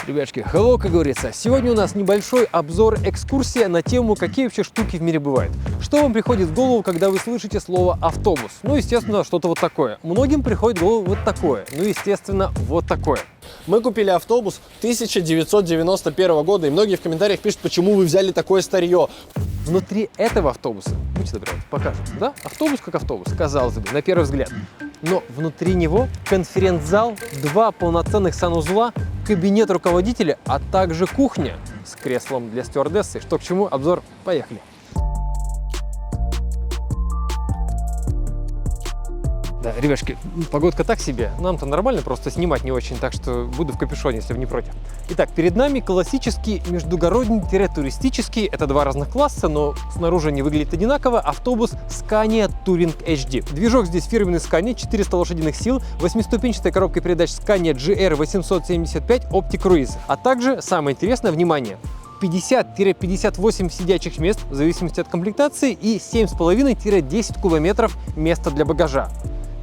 Ребятки, hello, как говорится. Сегодня у нас небольшой обзор, экскурсия на тему, какие вообще штуки в мире бывают. Что вам приходит в голову, когда вы слышите слово автобус? Ну, естественно, что-то вот такое. Многим приходит в голову вот такое. Ну, естественно, вот такое. Мы купили автобус 1991 года, и многие в комментариях пишут, почему вы взяли такое старье. Внутри этого автобуса, будьте добры, покажем, да? Автобус как автобус, казалось бы, на первый взгляд. Но внутри него конференц-зал, 2 полноценных санузла, кабинет руководителя, а также кухня с креслом для стюардессы. Что к чему, обзор, поехали. Да, ребятушки, погодка так себе, нам-то нормально, просто снимать не очень, так что буду в капюшоне, если вы не против. Итак, перед нами классический междугородний-туристический, это 2 разных класса, но снаружи они выглядят одинаково, автобус Scania Touring HD. Движок здесь фирменный Scania, 400 лошадиных сил, 8-ступенчатая коробка передач Scania GR875 OptiCruise, а также, самое интересное, внимание, 50-58 сидячих мест в зависимости от комплектации и 7,5-10 кубометров места для багажа.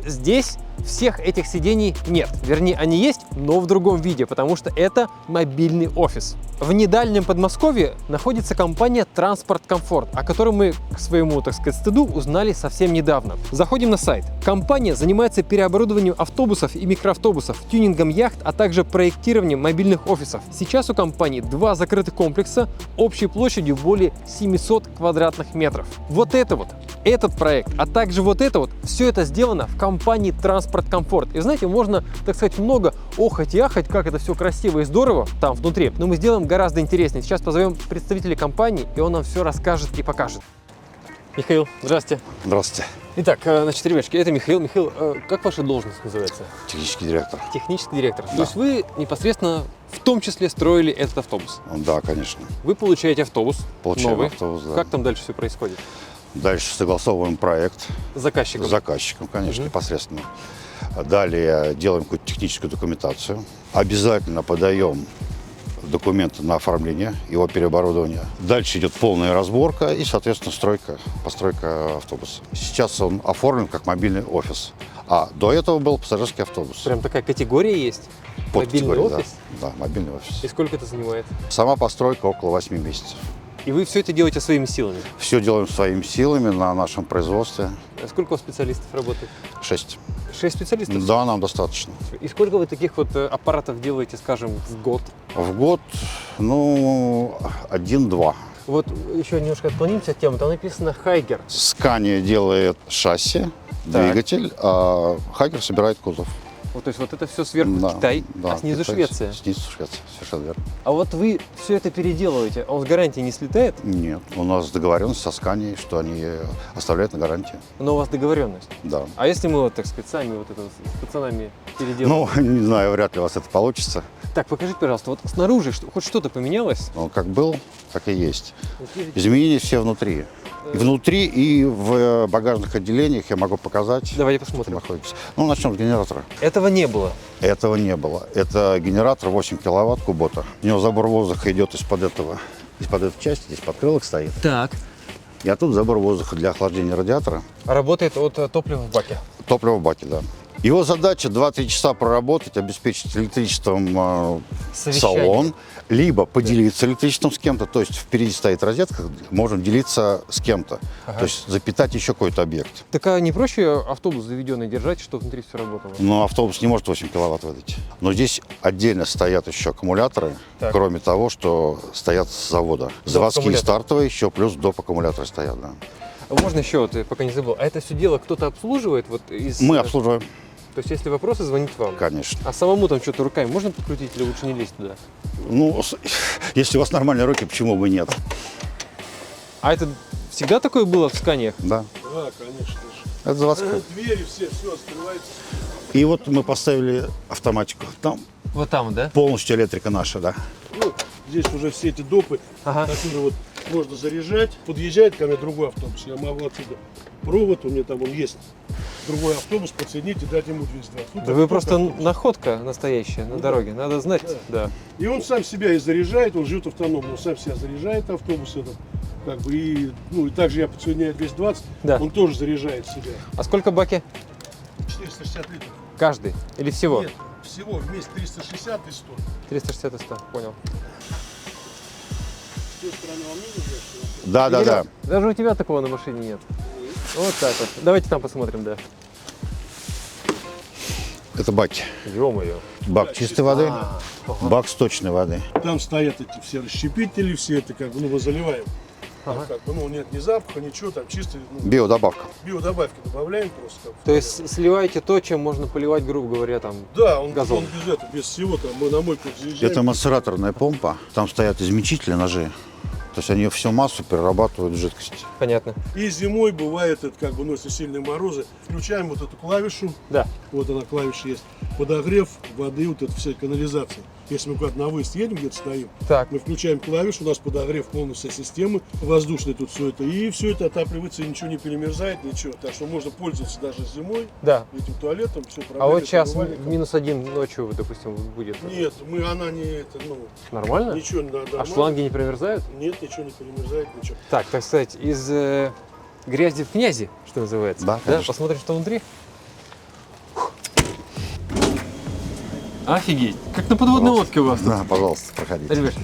Здесь всех этих сидений нет. Вернее, они есть, но в другом виде, потому что это мобильный офис. В недальнем Подмосковье находится компания «Транспорт Комфорт», о которой мы, к своему, так сказать, стыду, узнали совсем недавно. Заходим на сайт. Компания занимается переоборудованием автобусов и микроавтобусов, тюнингом яхт, а также проектированием мобильных офисов. Сейчас у компании 2 закрытых комплекса общей площадью более 700 квадратных метров. Вот это вот. Этот проект, а также вот это вот, все это сделано в компании «Транспорт Комфорт». И знаете, можно, так сказать, много охать и ахать, как это все красиво и здорово там внутри, но мы сделаем гораздо интереснее. Сейчас позовем представителя компании, и он нам все расскажет и покажет. Михаил, здравствуйте. Здравствуйте. Итак, значит, ребятки, это Михаил. Михаил, как ваша должность называется? Технический директор. Технический директор. Да. То есть вы непосредственно в том числе строили этот автобус? Да, конечно. Вы получаете автобус Получаем новый. автобус, да. Как там дальше все происходит? Дальше согласовываем проект С заказчиком? с заказчиком, конечно, непосредственно. Далее делаем какую-то техническую документацию. Обязательно подаем документы на оформление его переоборудования. Дальше идет полная разборка и, соответственно, постройка автобуса. Сейчас он оформлен как мобильный офис, а до этого был пассажирский автобус. Прям такая категория есть? Мобильный офис? Да, мобильный офис. И сколько это занимает? Сама постройка около 8 месяцев. И вы все это делаете своими силами? Все делаем своими силами на нашем производстве. А сколько у вас специалистов работает? 6. 6 специалистов? Да, нам достаточно. И сколько вы таких вот аппаратов делаете, скажем, в год? В год, 1-2. Вот еще немножко отклонимся от темы. Там написано «Хайгер». Scania делает шасси, двигатель, а Хайгер собирает кузов. Вот, то есть вот это все сверху Да, Китай, да, а снизу Китай, Швеция. Снизу Швеция, совершенно верно. А вот вы все это переделываете, а он с гарантии не слетает? Нет, у нас договоренность со Scania, что они оставляют на гарантии. Но у вас договоренность. Да. А если мы вот, так сказать, сами вот это вот с пацанами переделаем? Ну, не знаю, вряд ли у вас это получится. Так, покажите, пожалуйста, вот снаружи хоть что-то поменялось? Он как был, так и есть. Изменения все внутри. Внутри и в багажных отделениях я могу показать. Давайте посмотрим. Находитесь. Ну, начнем с генератора. Этого не было. Этого не было. Это генератор 8 киловатт Кубота. У него забор воздуха идет из-под этой части, здесь подкрылок стоит. Так. И оттуда забор воздуха для охлаждения радиатора. Работает от топлива в баке. Топливо в баке, да. Его задача 2-3 часа проработать, обеспечить электричеством салон, либо поделиться электричеством с кем-то. То есть впереди стоит розетка, можем делиться с кем-то. То есть запитать еще какой-то объект. Так а не проще автобус заведенный держать, чтобы внутри все работало? Но автобус не может 8 киловатт выдать. Но здесь отдельно стоят еще аккумуляторы, кроме того, что стоят с завода. Заводские стартовые еще плюс доп. Аккумуляторы стоят, да. Можно еще, вот, я пока не забыл, а это все дело кто-то обслуживает? Вот из... Мы обслуживаем. То есть если вопросы, звонить вам? Конечно. А самому там что-то руками можно подкрутить или лучше не лезть туда? Ну, если у вас нормальные руки, почему бы нет? А это всегда такое было в Сканиях? Да. Да, конечно. Это заводская. Двери все открывается. И вот мы поставили автоматику. Там Вот там, да? полностью электрика наша, да. Ну, здесь уже все эти допы, Ага. которые вот можно заряжать. Подъезжает ко мне другой автобус. Я могу отсюда провод, у меня там он есть. Другой автобус подсоединить и дать ему 220. Ну, Да вы просто автобус. находка настоящая на дороге, надо знать, да. И он сам себя и заряжает, он живет автономно, он сам себя заряжает автобус этот. Как бы, и также я подсоединяю 220, Да. он тоже заряжает себя. А сколько баки? 460 литров. Каждый или всего? Нет, всего вместе 360 и 100. 360 и 100, понял. С той стороны вам не нужно? Да, да, да. Даже у тебя такого на машине нет. Вот так вот. Давайте там посмотрим, да. Это баки. Ё-моё. Бак чистой воды, Ага. бак сточной воды. Там стоят эти все расщепители, все это как бы, ну, мы заливаем. Там Ага. как бы, ну, нет ни запаха, ничего, там чисто, ну, Биодобавка. биодобавки добавляем просто. Как, То есть сливаете то, чем можно поливать, грубо говоря, там. да, он газон. без этого, без всего, там мы на мойку заезжаем. Это maceraторная помпа. Там стоят измельчители, ножи. То есть они всю массу перерабатывают в жидкость. Понятно. И зимой бывает, это как бы, ну, если сильные морозы, включаем вот эту клавишу, Да. вот она клавиша есть, подогрев воды, вот эта вся канализация. Если мы куда-то на выезд едем, где-то стоим, Так. мы включаем клавишу, у нас подогрев полностью всей системы, воздушный тут все это, и все это отапливается, и ничего не перемерзает, ничего. Так что можно пользоваться даже зимой Да. этим туалетом, все А вот сейчас -1 ночью, допустим, будет. Нет, она не это, ну, Нормально? ничего не надо. А шланги не промерзают? Нет, ничего не перемерзает, ничего. Так, так сказать, из грязи в князи, что называется. Да, конечно. Посмотрим, что внутри. Офигеть, как на подводной лодке у вас тут. Да, пожалуйста, проходите. Ребят,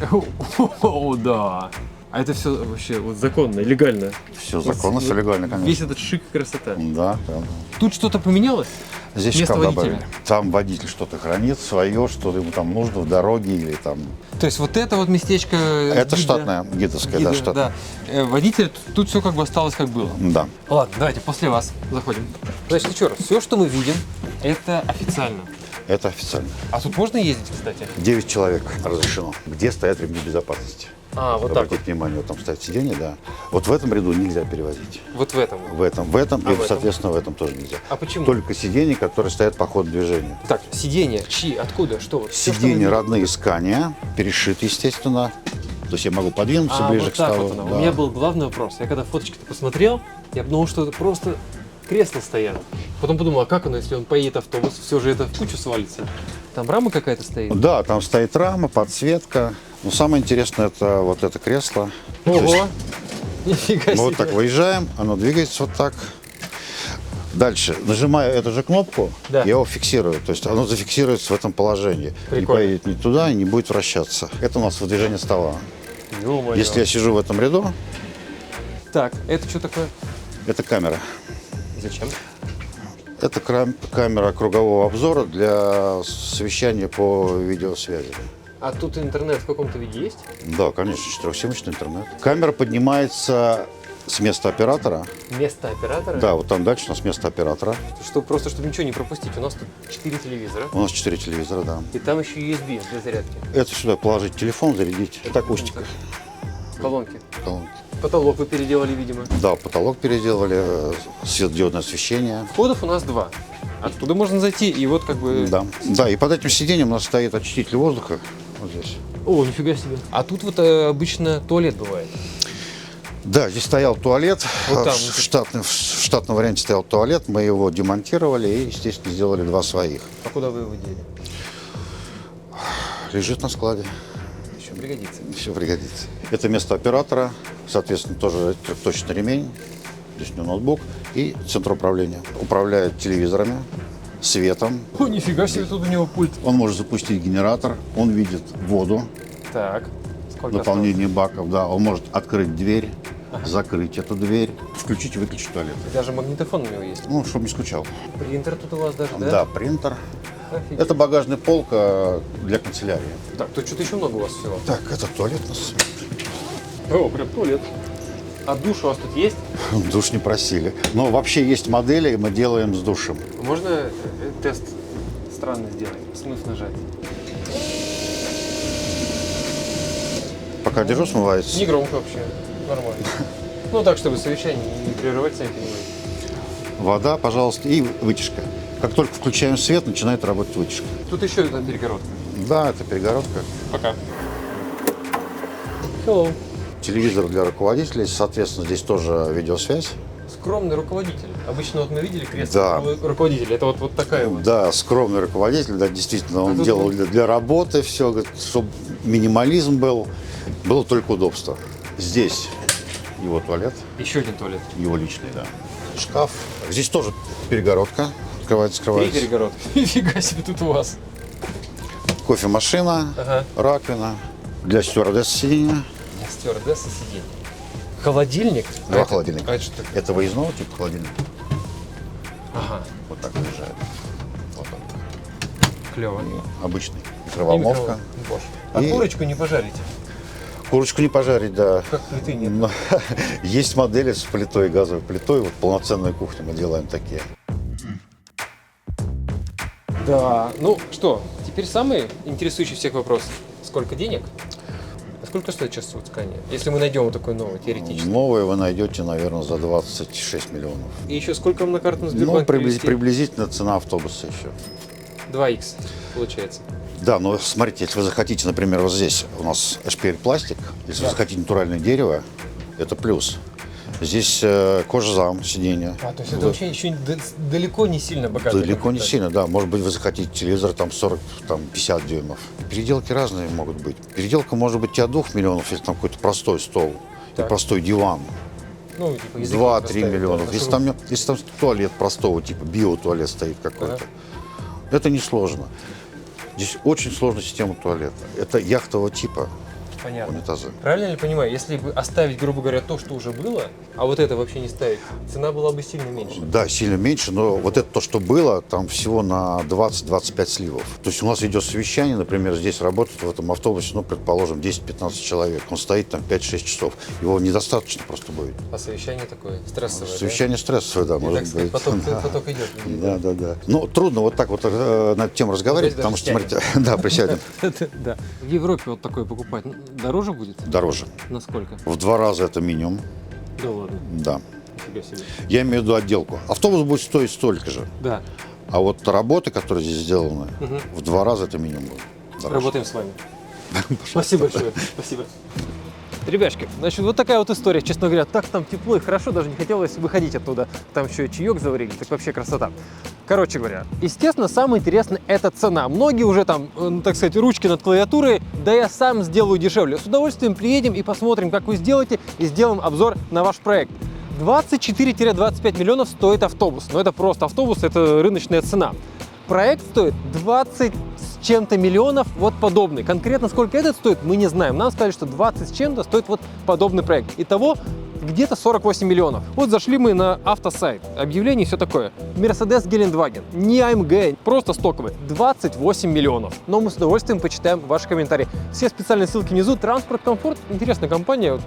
о, да. А это все вообще вот законно, легально. Все законно, все легально, Весь конечно. этот шик и красота. Да, да. Тут что-то поменялось? Здесь Место шкаф водителя. добавили. Там водитель что-то хранит свое, что ему там нужно в дороге или там. То есть вот это вот местечко... Это гида- штатная, гидовская, гида, да, штатная. да. Водитель, тут все как бы осталось как было. Да. Ладно, давайте после вас заходим. Значит, еще раз, все, что мы видим, это официально. Это официально. А тут можно ездить, кстати? 9 человек разрешено. Где стоят ремни безопасности? А, вот так вот. Обратите внимание, вот там стоят сиденья, да. Вот в этом ряду нельзя перевозить. Вот в этом. В этом А и, в этом? соответственно, в этом тоже нельзя. А почему? Только сиденья, которые стоят по ходу движения. Так, сиденья, чьи, откуда, что? Вот всё, что мы Сиденья видим. родные Scania, перешиты, естественно. То есть я могу подвинуться А, ближе вот к так столу. вот оно. Да. У меня был главный вопрос. Я когда фоточки-то посмотрел, я думал, что это просто кресла стоят. Потом подумал, а как оно, если он поедет автобус, все же это в кучу свалится. Там рама какая-то стоит? Да, там стоит рама, подсветка. Но самое интересное это вот это кресло. То есть Ого! Нифига себе. мы вот так выезжаем, оно двигается вот так. Дальше, нажимая эту же кнопку, Да. я его фиксирую. То есть оно зафиксируется в этом положении. Не Прикольно. поедет ни туда и не будет вращаться. Это у нас выдвижение стола. Ё-моё. Если я сижу в этом ряду, Так, это что такое? это камера. Зачем? Это камера кругового обзора для совещания по видеосвязи. А тут интернет в каком-то виде есть? Да, конечно, 4-симочный интернет. Камера поднимается с места оператора. Место оператора? Да, вот там дальше у нас место оператора. Просто чтобы ничего не пропустить. У нас тут 4 телевизора. У нас 4 телевизора, да. И там еще USB для зарядки. Это сюда положить телефон, зарядить. Это акустика. Колонки. Колонки. Потолок вы переделали, видимо. Да, потолок переделали, светодиодное освещение. Входов у нас 2. Оттуда можно зайти, и вот как бы... Да. Да, и под этим сиденьем у нас стоит очиститель воздуха. Вот здесь. О, нифига себе. А тут вот обычно туалет бывает. Да, здесь стоял туалет. Вот там. В штатном варианте стоял туалет. Мы его демонтировали и, естественно, сделали 2 своих. А куда вы его дели? Лежит на складе. Еще пригодится. Все пригодится. Это место оператора. Соответственно, тоже трехточный ремень. Здесь у него ноутбук и центр управления. Управляет телевизорами, светом. О, нифига себе, тут у него пульт. Он может запустить генератор. Он видит воду, Так. Сколько наполнение баков. Да. Он может открыть дверь, закрыть эту дверь, включить и выключить туалет. осталось? Даже магнитофон у него есть. Ну, чтобы не скучал. Принтер тут у вас даже, да? Да, принтер. Офигеть. Это багажная полка для канцелярии. Так, тут что-то еще много у вас всего. Так, это туалет у нас. О, прям туалет. А душ у вас тут есть? Душ не просили. Но вообще есть модели, и мы делаем с душем. Можно тест странный сделать? Смыв нажать. Пока держу, смывается. Не громко вообще. Нормально. Ну так, чтобы совещание не прерывать, сами понимаете. Вода, пожалуйста, и вытяжка. Как только включаем свет, начинает работать вытяжка. Тут еще одна перегородка. Да, это перегородка. Пока. Hello. Телевизор для руководителей, соответственно, здесь тоже видеосвязь. Скромный руководитель. Обычно вот мы видели кресло Да. руководителя. Это вот такая вот. Да, скромный руководитель, да, действительно, он тут делал вот- для работы все, чтобы минимализм был, было только удобство. Здесь его туалет, Еще один туалет. его личный, да. Шкаф. Здесь тоже перегородка, открывается, Три скрывается. перегородки. Нифига себе тут у вас. Кофемашина, Ага. раковина, для стюардесс сиденья. Стюардесса сиденье. Холодильник? Два холодильника. А это что такое? Это выездного типа холодильник. Ага, Вот так выезжает. Вот он. клево. Обычный. Микроволновка. А И- курочку не пожарите? Курочку не пожарить, да. Как плиты нет? Но есть модели с плитой, газовой плитой. Вот полноценную кухню мы делаем такие. Да. Ну что, теперь самый интересующий всех вопрос. Сколько денег? А сколько стоит сейчас вот ткани? Если мы найдем вот такой новый, теоретически. Новые вы найдете, наверное, за 26 миллионов. И еще сколько вам на карту Ну, Сбербанк приблизительно цена автобуса еще. 2х получается. Да, но смотрите, если вы захотите, например, вот здесь у нас HPL пластик, если вы захотите натуральное дерево, это плюс. Здесь кожзам, сиденье. А, то есть это вообще еще далеко не сильно богатый. Далеко не комплектация. сильно, да. Может быть, вы захотите телевизор там 40, там 50 дюймов. Переделки разные могут быть. Переделка может быть и от 2 миллионов, если там какой-то простой стол и Так. простой диван. Ну, типа, языки 2-3 поставить, миллионов. да, Если чтобы- там туалет простого типа, биотуалет стоит какой-то, это несложно. Здесь очень сложная система туалета. Это яхтового типа Понятно. унитазы. Правильно ли понимаю, если бы оставить, грубо говоря, то, что уже было, а вот это вообще не ставить, цена была бы сильно меньше? Да, сильно меньше, но вот это то, что было, там всего на 20-25 сливов. То есть у нас идет совещание, например, здесь работает в этом автобусе, ну, предположим, 10-15 человек. Он стоит там 5-6 часов. Его недостаточно просто будет. А совещание такое стрессовое, Совещание стрессовое, да, да? И, может так сказать, быть. поток идет. людей, Да, да, да. Ну, трудно вот так вот на эту тему разговаривать, Давайте потому что, даже смотрите, да, присядем, Да. В Европе вот такое покупать дороже будет? дороже. Насколько? В 2 раза это минимум, Да ладно, да. нифига себе. Я имею в виду отделку. Автобус будет стоить столько же, Да, а вот работы, которые здесь сделаны, Мгм. в 2 раза это минимум будет. дороже. работаем с вами. Спасибо большое. Спасибо. Ребяшки, значит, вот такая вот история. Честно говоря, так там тепло и хорошо, даже не хотелось выходить оттуда. Там еще и чаек заварили, так вообще красота. Короче говоря, естественно, самое интересное – это цена. Многие уже там, ну, так сказать, ручки над клавиатурой, да я сам сделаю дешевле. С удовольствием приедем и посмотрим, как вы сделаете, и сделаем обзор на ваш проект. 24-25 миллионов стоит автобус. Но это просто автобус, это рыночная цена. Проект стоит 20 с чем-то миллионов, вот подобный. Конкретно сколько этот стоит, мы не знаем. Нам сказали, что 20 с чем-то стоит вот подобный проект. Итого где-то 48 миллионов. Вот зашли мы на автосайт, объявление и все такое. Mercedes Гелендваген, не AMG, просто стоковый, 28 миллионов. Но мы с удовольствием почитаем ваши комментарии. Все специальные ссылки внизу. Транспорт Комфорт, интересная компания. Вот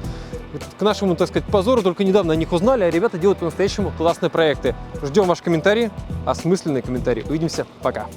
к нашему, так сказать, позору только недавно о них узнали, а ребята делают по-настоящему классные проекты. Ждем ваши комментарии, осмысленные комментарии. Увидимся, пока.